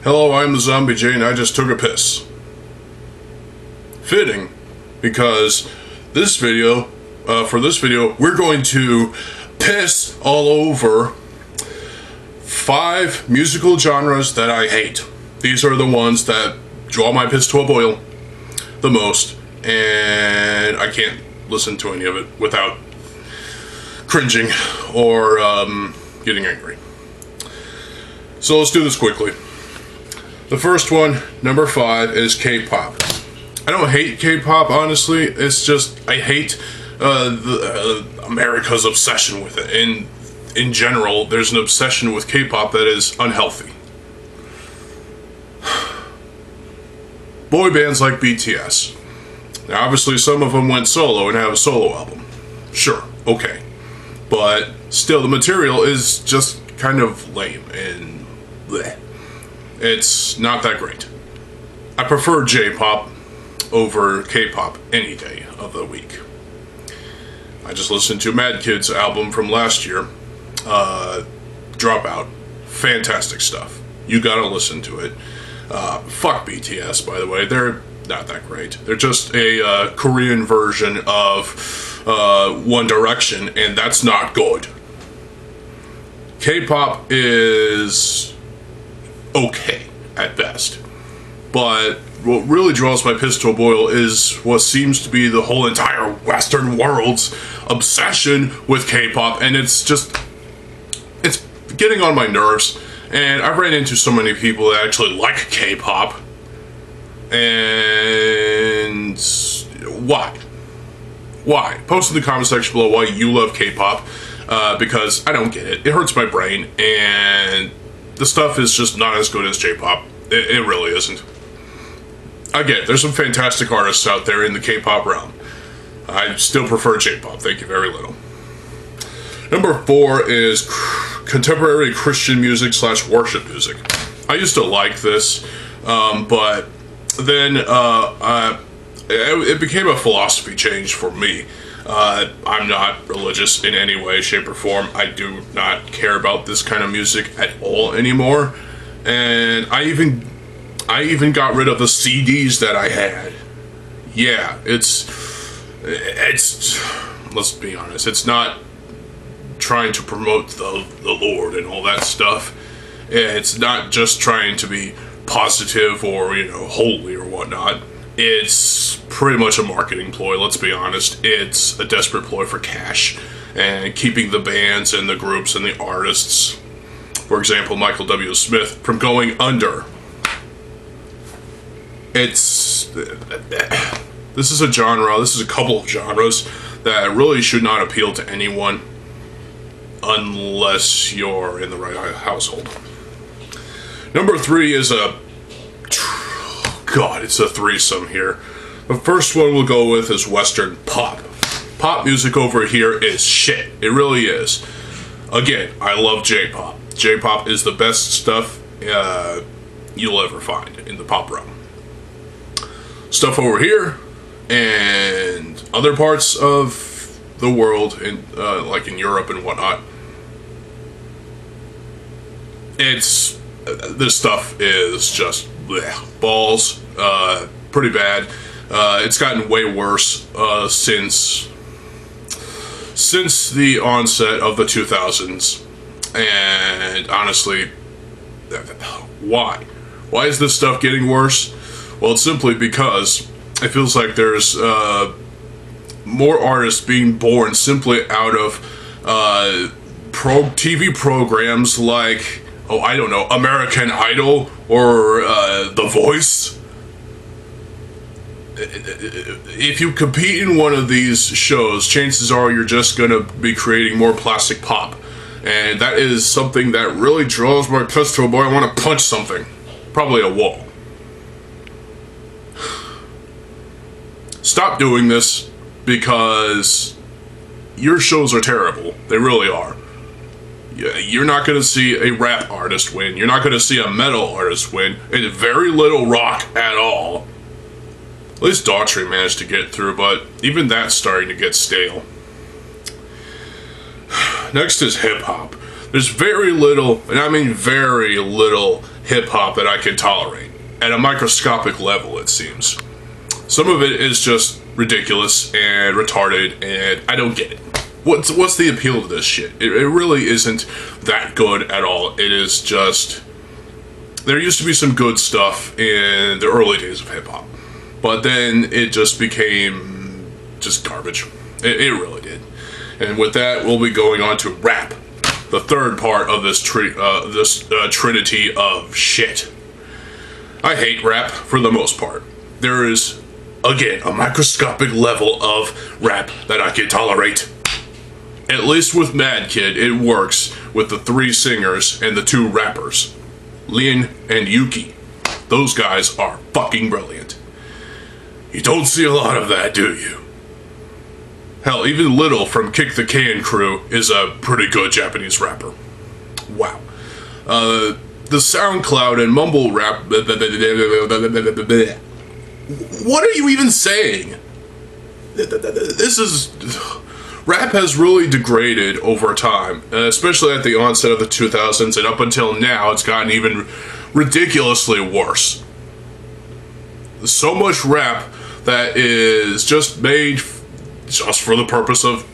Hello, I'm TheZOMBIEJ and I just took a piss. Fitting, because this video, we're going to piss all over 5 musical genres that I hate. These are the ones that draw my piss to a boil the most, and I can't listen to any of it without cringing or getting angry. So let's do this quickly. The first one, number 5, is K-pop. I don't hate K-pop, honestly. It's just I hate America's obsession with it. And in general, there's an obsession with K-pop that is unhealthy. Boy bands like BTS. Now, obviously, some of them went solo and have a solo album. Sure, okay. But still, the material is just kind of lame and bleh. It's not that great. I prefer J-pop over K-pop any day of the week. I just listened to Mad Kid's album from last year, Dropout. Fantastic stuff. You gotta listen to it. Fuck BTS, by the way. They're not that great. They're just a Korean version of One Direction, and that's not good. K-pop is okay at best, but what really draws my piss to a boil is what seems to be the whole entire Western world's obsession with K-pop, and it's getting on my nerves. And I've ran into so many people that actually like K-pop, and why? Post in the comment section below why you love K-pop, because I don't get it. It hurts my brain, and the stuff is just not as good as J-pop. It really isn't. Again, there's some fantastic artists out there in the K-pop realm. I still prefer J-pop. Thank you very little. Number 4 is contemporary Christian music / worship music. I used to like this, but then it became a philosophy change for me. I'm not religious in any way, shape, or form. I do not care about this kind of music at all anymore. And I even got rid of the CDs that I had. Yeah, it's let's be honest, it's not trying to promote the Lord and all that stuff. It's not just trying to be positive or, holy or whatnot. It's pretty much a marketing ploy, let's be honest. It's a desperate ploy for cash and keeping the bands and the groups and the artists, for example, Michael W. Smith, from going under. This is a genre, this is a couple of genres that really should not appeal to anyone unless you're in the right household. Number 3 is it's a threesome here. The first one we'll go with is Western pop. Pop music over here is shit. It really is. Again, I love J-pop. J-pop is the best stuff you'll ever find in the pop realm. Stuff over here and other parts of the world, like in Europe and whatnot, this stuff is just balls, pretty bad. It's gotten way worse since the onset of the 2000s, and honestly, why is this stuff getting worse? Well, it's simply because it feels like there's more artists being born simply out of TV programs like, American Idol or The Voice. If you compete in one of these shows, chances are you're just going to be creating more plastic pop. And that is something that really draws my piss to a boil. I want to punch something. Probably a wall. Stop doing this, because your shows are terrible. They really are. You're not going to see a rap artist win. You're not going to see a metal artist win. And very little rock at all. At least Daughtry managed to get through, but even that's starting to get stale. Next is hip-hop. There's very little, and I mean very little, hip-hop that I can tolerate. At a microscopic level, it seems. Some of it is just ridiculous and retarded, and I don't get it. What's the appeal to this shit? It really isn't that good at all. It is just... There used to be some good stuff in the early days of hip-hop. But then it just became just garbage. It really did. And with that, we'll be going on to rap. The third part of this trinity of shit. I hate rap for the most part. There is, again, a microscopic level of rap that I can tolerate. At least with Mad Kid, it works with the 3 singers and the 2 rappers. Lin and Yuki. Those guys are fucking brilliant. You don't see a lot of that, do you? Hell, even Little from Kick the Can Crew is a pretty good Japanese rapper. Wow. The SoundCloud and mumble rap... What are you even saying? This is... Rap has really degraded over time, especially at the onset of the 2000s, and up until now, it's gotten even ridiculously worse. So much rap that is just made just for the purpose of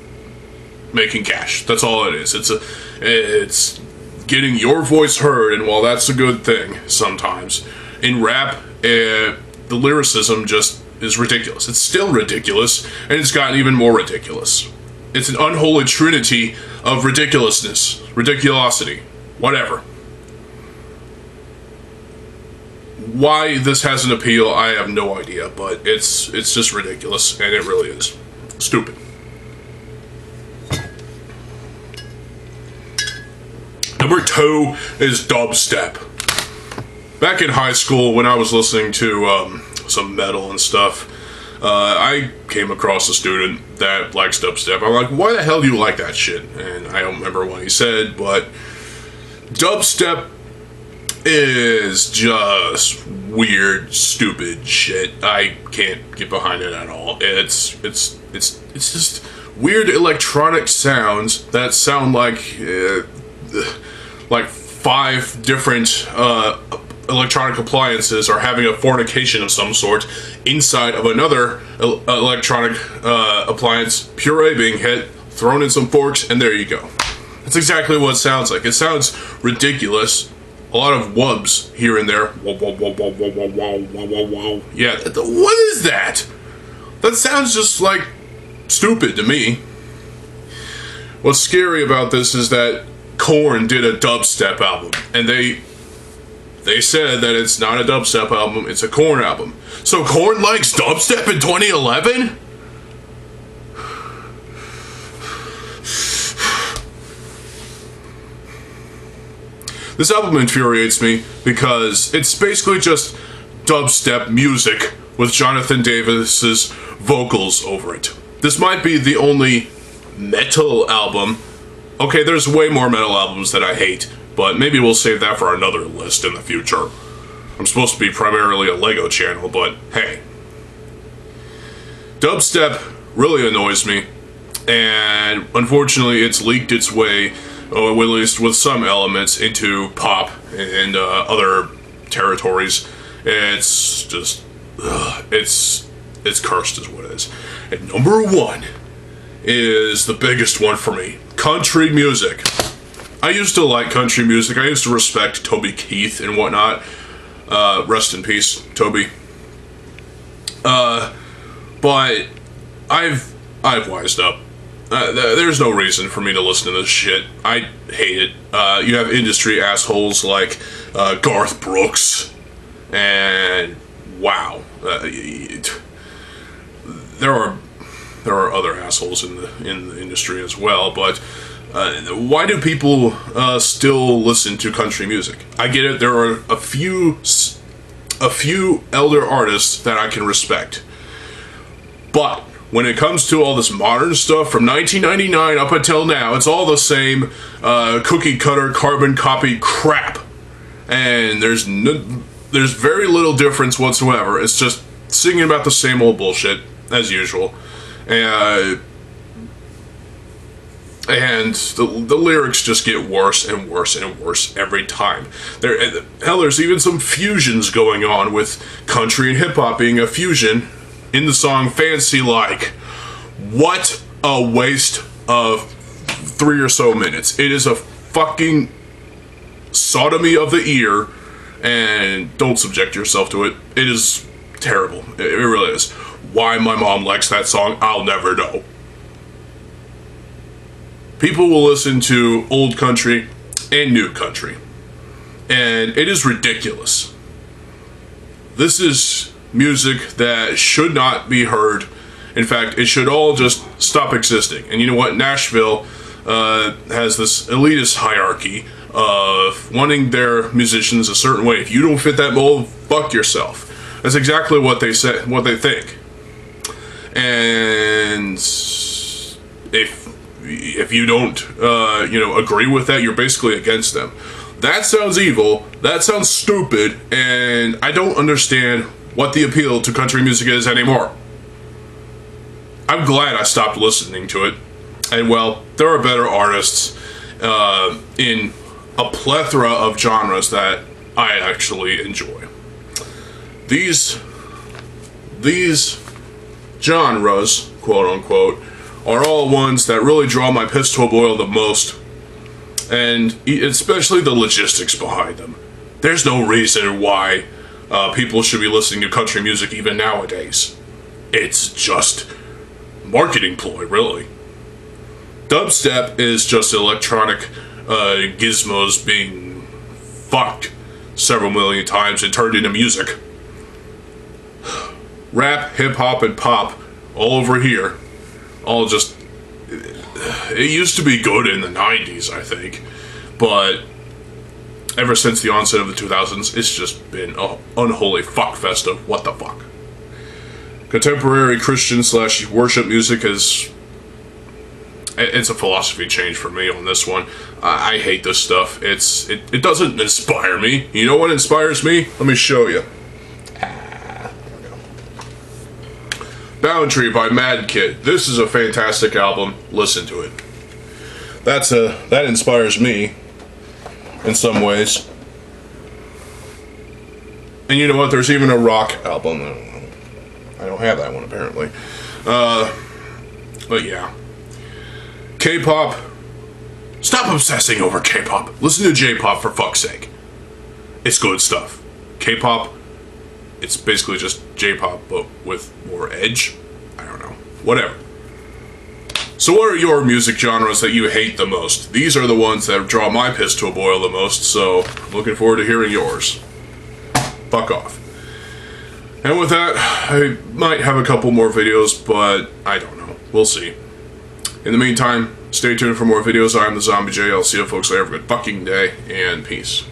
making cash. That's all it is. It's getting your voice heard, and while that's a good thing sometimes, in rap, the lyricism just is ridiculous. It's still ridiculous, and it's gotten even more ridiculous. It's an unholy trinity of ridiculousness, ridiculosity, whatever. Why this has an appeal, I have no idea, but it's just ridiculous, and it really is. Stupid. Number 2 is dubstep. Back in high school, when I was listening to some metal and stuff, I came across a student that likes dubstep. I'm like, why the hell do you like that shit? And I don't remember what he said, but dubstep is just weird, stupid shit. I can't get behind it at all. It's just weird electronic sounds that sound like 5 different electronic appliances are having a fornication of some sort inside of another electronic appliance, puree being hit, thrown in some forks, and there you go. That's exactly what it sounds like. It sounds ridiculous. A lot of wubs here and there. Yeah, what is that? That sounds just like stupid to me. What's scary about this is that Korn did a dubstep album, and they said that it's not a dubstep album, it's a Korn album. So Korn likes dubstep in 2011? This album infuriates me because it's basically just dubstep music with Jonathan Davis's vocals over it. This might be the only metal album. Okay, there's way more metal albums that I hate, but maybe we'll save that for another list in the future. I'm supposed to be primarily a Lego channel, but hey. Dubstep really annoys me, and unfortunately it's leaked its way, or at least with some elements, into pop and other territories. It's just, it's cursed is what it is. And number 1 is the biggest one for me. Country music. I used to like country music. I used to respect Toby Keith and whatnot. Rest in peace, Toby. But I've wised up. There's no reason for me to listen to this shit. I hate it. You have industry assholes like Garth Brooks, and wow, there are other assholes in the industry as well. But why do people still listen to country music? I get it. There are a few elder artists that I can respect, but when it comes to all this modern stuff from 1999 up until now, it's all the same cookie cutter, carbon copy crap, and there's very little difference whatsoever. It's just singing about the same old bullshit as usual. And the lyrics just get worse and worse and worse every time. There's even some fusions going on with country and hip-hop being a fusion in the song Fancy Like. What a waste of 3 or so minutes. It is a fucking sodomy of the ear, and don't subject yourself to it. It is terrible. It really is. Why my mom likes that song, I'll never know. People will listen to old country and new country, and it is ridiculous. This is music that should not be heard. In fact, it should all just stop existing. And you know what? Nashville has this elitist hierarchy of wanting their musicians a certain way. If you don't fit that mold, fuck yourself. That's exactly what they say, what they think. And if you don't, agree with that, you're basically against them. That sounds evil. That sounds stupid. And I don't understand what the appeal to country music is anymore. I'm glad I stopped listening to it. And well, there are better artists in a plethora of genres that I actually enjoy. These genres, quote unquote, are all ones that really draw my piss to a boil the most, and especially the logistics behind them. There's no reason why people should be listening to country music even nowadays. It's just marketing ploy, really. Dubstep is just electronic gizmos being fucked several million times and turned into music. Rap, hip-hop, and pop all over here, all just... It used to be good in the 90s, I think, but ever since the onset of the 2000s, it's just been an unholy fuckfest of what the fuck. Contemporary Christian / worship music is... It's a philosophy change for me on this one. I hate this stuff. It doesn't inspire me. You know what inspires me? Let me show you. Boundary by Mad Kid. This is a fantastic album. Listen to it. That inspires me in some ways. And you know what? There's even a rock album. I don't have that one apparently. But yeah. K-pop. Stop obsessing over K-pop. Listen to J-pop for fuck's sake. It's good stuff. K-pop, it's basically just J-pop, but with more edge. I don't know. Whatever. So what are your music genres that you hate the most? These are the ones that draw my piss to a boil the most, so I'm looking forward to hearing yours. Fuck off. And with that, I might have a couple more videos, but I don't know. We'll see. In the meantime, stay tuned for more videos. I'm TheZOMBIEJ. I'll see you folks later. Have a good fucking day, and peace.